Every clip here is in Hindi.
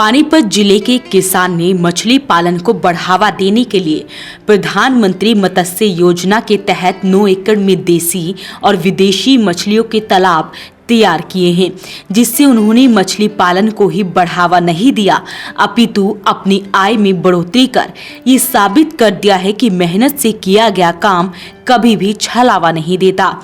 पानीपत जिले के किसान ने मछली पालन को बढ़ावा देने के लिए प्रधानमंत्री मत्स्य योजना के तहत 9 एकड़ में देसी और विदेशी मछलियों के तालाब तैयार किए हैं, जिससे उन्होंने मछली पालन को ही बढ़ावा नहीं दिया अपितु अपनी आय में बढ़ोतरी कर ये साबित कर दिया है कि मेहनत से किया गया काम कभी भी छलावा नहीं देता।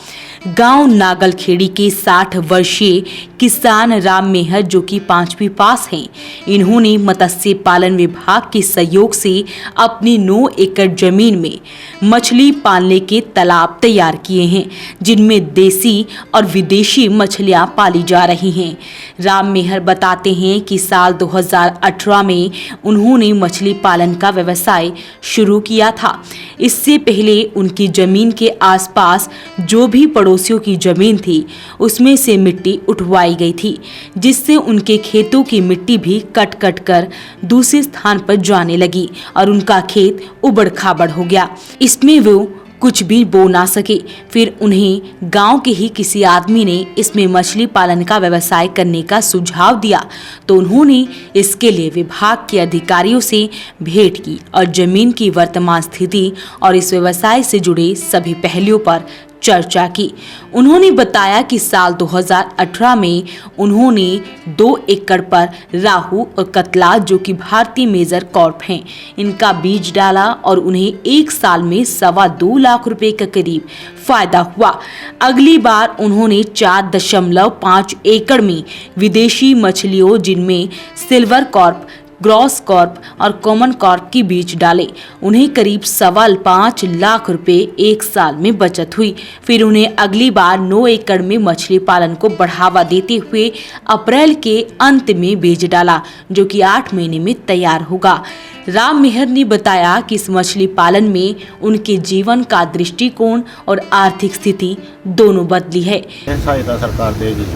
गांव नागलखेड़ी के 60 वर्षीय किसान राम मेहर, जो कि 5वीं पास हैं, इन्होंने मत्स्य पालन विभाग के सहयोग से अपनी 9 एकड़ जमीन में मछली पालने के तालाब तैयार किए हैं, जिनमें देसी और विदेशी मछलियां पाली जा रही हैं। राम मेहर बताते हैं कि साल 2018 में उन्होंने मछली पालन का व्यवसाय शुरू किया था। इससे पहले उनकी जमीन के आसपास जो भी पड़ोसियों की जमीन थी, उसमें से मिट्टी उठवाई गई थी, जिससे उनके खेतों की मिट्टी भी कट कट कर दूसरे स्थान पर जाने लगी और उनका खेत उबड़ खाबड़ हो गया। इसमें वो कुछ भी बो ना सके। फिर उन्हें गांव के ही किसी आदमी ने इसमें मछली पालन का व्यवसाय करने का सुझाव दिया, तो उन्होंने इसके लिए विभाग के अधिकारियों से भेंट की और जमीन की वर्तमान स्थिति और इस व्यवसाय से जुड़े सभी पहलुओं पर चर्चा की। उन्होंने बताया कि साल 2018 में उन्होंने 2 एकड़ पर राहू और कतला, जो कि भारतीय मेजर कॉर्प हैं, इनका बीज डाला और उन्हें 1 साल में 2.25 लाख रुपए के करीब फायदा हुआ। अगली बार उन्होंने 4.5 एकड़ में विदेशी मछलियों, जिनमें सिल्वर कॉर्प, ग्रॉस कॉर्प और कॉमन कॉर्प की बीज डाले। उन्हें करीब 5.25 लाख रुपए 1 साल में बचत हुई। फिर उन्हें अगली बार 9 एकड़ में मछली पालन को बढ़ावा देते हुए अप्रैल के अंत में बीज डाला, जो कि 8 महीने में तैयार होगा। राम मेहर ने बताया कि इस मछली पालन में उनके जीवन का दृष्टिकोण और आर्थिक स्थिति दोनों बदली है। सहायता सरकार देगी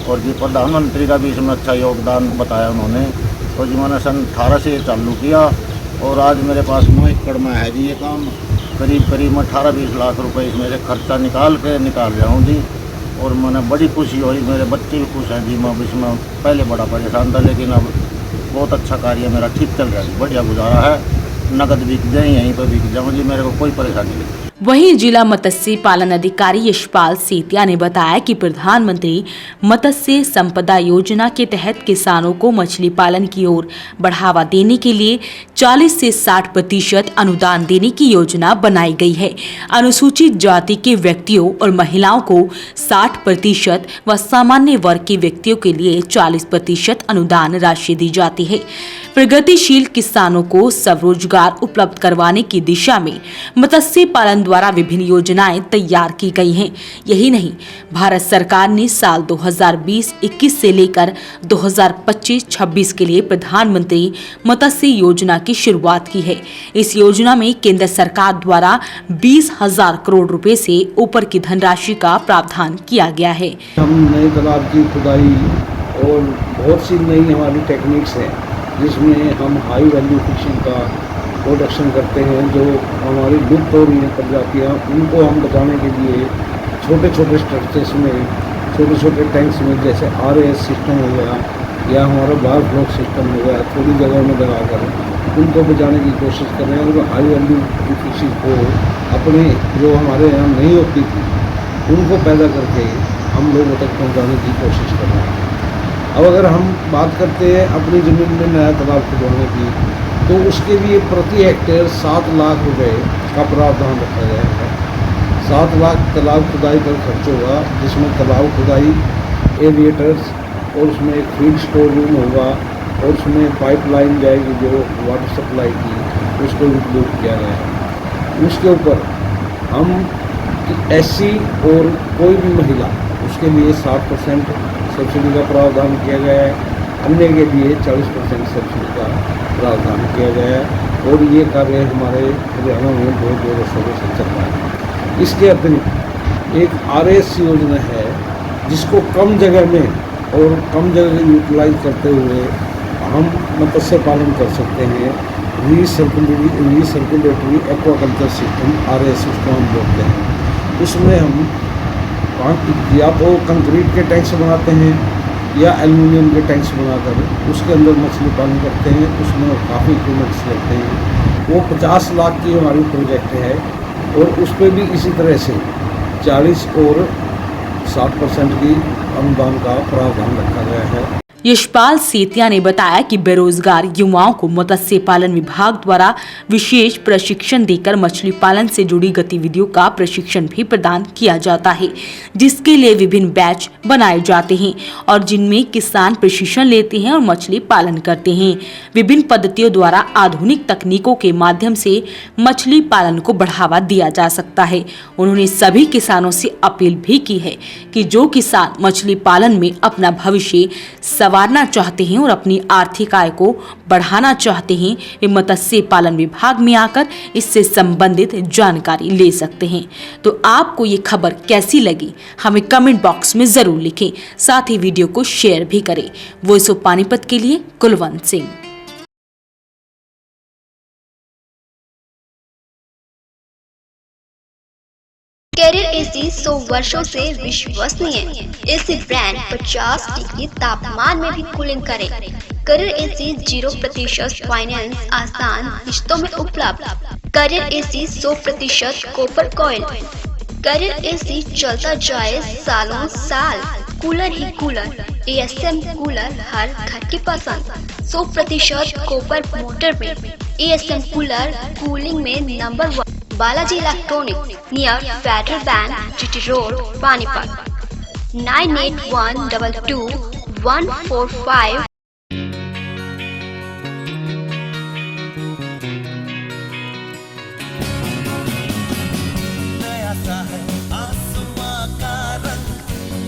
और जी प्रधानमंत्री का भी इसमें अच्छा योगदान बताया उन्होंने। तो जी मैंने सन 18 से चालू किया और आज मेरे पास 9 एकड़ में है जी ये काम। करीब 18-20 लाख रुपए इसमें से खर्चा निकाल रहा हूँ जी। और मैंने बड़ी खुशी हुई, मेरे बच्चे भी खुश हैं जी। मैं इसमें पहले बड़ा परेशान था, लेकिन अब बहुत अच्छा कार्य मेरा ठीक चल रहा है, बढ़िया गुजारा है। नकद बिक जाए, यहीं पर बिक जाऊँ जी, मेरे को कोई परेशानी नहीं। वहीं जिला मत्स्य पालन अधिकारी यशपाल सेतिया ने बताया कि प्रधानमंत्री मत्स्य संपदा योजना के तहत किसानों को मछली पालन की ओर बढ़ावा देने के लिए 40 से 60% अनुदान देने की योजना बनाई गई है। अनुसूचित जाति के व्यक्तियों और महिलाओं को 60% व सामान्य वर्ग के व्यक्तियों के लिए 40% अनुदान राशि दी जाती है। प्रगतिशील किसानों को स्वरोजगार उपलब्ध करवाने की दिशा में मत्स्य पालन द्वारा विभिन्न योजनाएं तैयार की गई हैं। यही नहीं, भारत सरकार ने साल 2020-21 से लेकर 2025-26 के लिए प्रधानमंत्री मत्स्य योजना की शुरुआत की है। इस योजना में केंद्र सरकार द्वारा 20,000 करोड़ रुपए से ऊपर की धनराशि का प्रावधान किया गया है। हम नए तालाब की खुदाई और बहुत सी नई हमारी टेक्निक्स हैं, जिसमें हम हाई वैल्यू फिशिंग का प्रोडक्शन करते हैं। जो हमारी लुप्त हो रही हैं प्रजातियाँ, उनको हम बचाने के लिए छोटे छोटे स्ट्रक्चर्स में, छोटे छोटे टैंक्स में, जैसे RAS सिस्टम हो गया या हमारा बार ब्लॉक सिस्टम हो गया, थोड़ी जगह में लगाकर उनको बचाने की कोशिश कर रहे हैं। और हाई वैल्यू की फिशिंग को अपने जो हमारे यहाँ नहीं होती थी, उनको पैदा करके हम लोगों तक पहुँचाने की कोशिश कर रहे हैं। अब अगर हम बात करते हैं अपनी ज़मीन में नया तालाब खुदवाने की, तो उसके लिए प्रति हेक्टेयर 7 लाख रुपए का प्रावधान रखा गया है। 7 लाख तालाब खुदाई पर खर्च होगा, जिसमें तालाब खुदाई, एविएटर्स और उसमें एक फीड स्टोर रूम होगा और उसमें पाइपलाइन जाएगी जो वाटर सप्लाई की, उसको इंक्लूड किया गया है। उसके ऊपर हम SC और कोई भी महिला, उसके लिए 60% सब्सिडी का प्रावधान किया गया है। अन्य के लिए 40% सब्सिडी का प्रावधान किया गया है। और ये कार्य हमारे हरियाणा में बहुत जोरों से चल रहा है। इसके अतिरिक्त एक RAS योजना है, जिसको कम जगह में और कम जगह यूटिलाइज करते हुए हम मत्स्य पालन कर सकते हैं। रीसर्कुलेटरी एक्वाकल्चर सिस्टम, RAS उसको हम बोलते हैं। उसमें हम या तो कंक्रीट के टैंक्स बनाते हैं या एल्युमिनियम के टैंक्स बनाकर उसके अंदर मछली पालन करते हैं। उसमें काफ़ी इक्विपमेंट्स लगते हैं। वो 50 लाख की हमारी प्रोजेक्ट है और उस पर भी इसी तरह से 40 और 60% की अनुदान का प्रावधान रखा गया है। यशपाल सेतिया ने बताया कि बेरोजगार युवाओं को मत्स्य पालन विभाग द्वारा विशेष प्रशिक्षण देकर मछली पालन से जुड़ी गतिविधियों का प्रशिक्षण भी प्रदान किया जाता है, जिसके लिए विभिन्न बैच बनाए जाते हैं और जिनमें किसान प्रशिक्षण लेते हैं और मछली पालन करते हैं। विभिन्न पद्धतियों द्वारा आधुनिक तकनीकों के माध्यम से मछली पालन को बढ़ावा दिया जा सकता है। उन्होंने सभी किसानों से अपील भी की है कि जो किसान मछली पालन में अपना भविष्य संवारना चाहते हैं और अपनी आर्थिक आय को बढ़ाना चाहते हैं, वे मत्स्य पालन विभाग में आकर इससे संबंधित जानकारी ले सकते हैं। तो आपको ये खबर कैसी लगी हमें कमेंट बॉक्स में जरूर लिखें, साथ ही वीडियो को शेयर भी करें। वॉइस ऑफ पानीपत के लिए कुलवंत सिंह। कैरियर एसी 100 वर्षों से विश्वसनीय। एसी ब्रांड 50 डिग्री तापमान में भी कूलिंग करे। कैरियर एसी 0% फाइनेंस आसान किस्तों में उपलब्ध। Carrier AC 100% copper coil. Carrier AC चलता जाए सालों साल। कूलर ही कूलर, ASM कूलर हर घर की पसंद। 100% कॉपर मोटर में ASM कूलर कूलिंग में number 1। Balaji electronic near Federal Bank, GT road, Panipat. 98122145। नया सा है आसमां का रंग,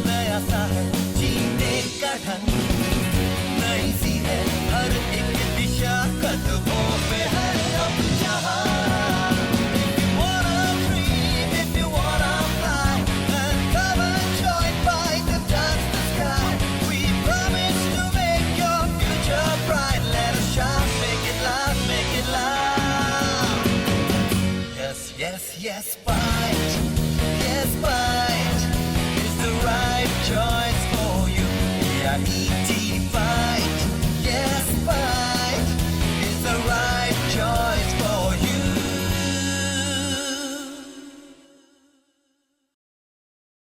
नया सा है जीने का ढंग, नई सी है हर एक दिशा, कदमों पे है अब जहां। Yes, yes, bye.